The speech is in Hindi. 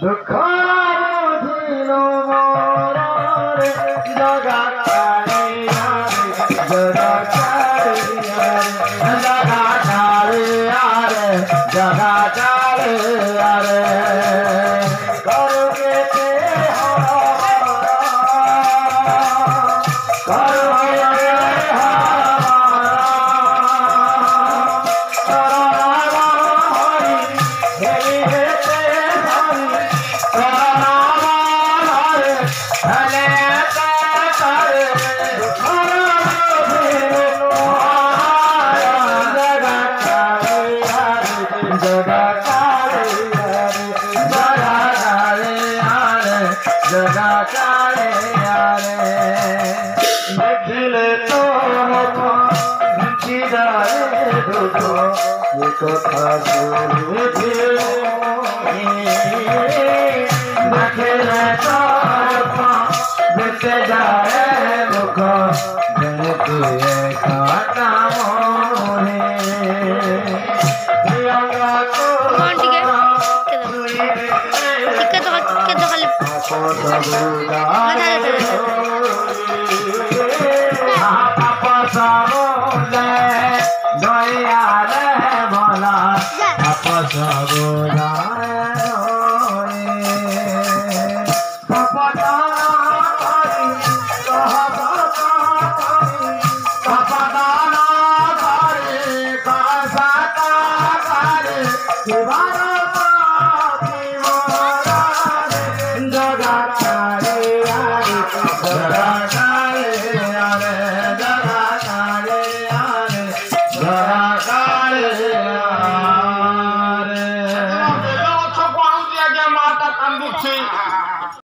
दुख बुझिलो मोरे जगा कालिया रे जगा कालिया रे जगा कालिया रे जगा कालिया रे करोगे ते जगा कालिया रे देखिले तो जाए दुख ये कथा सुनिथिलो देखिले तो बीते जाए दुख देखिए काटा मोहे प्रियंका को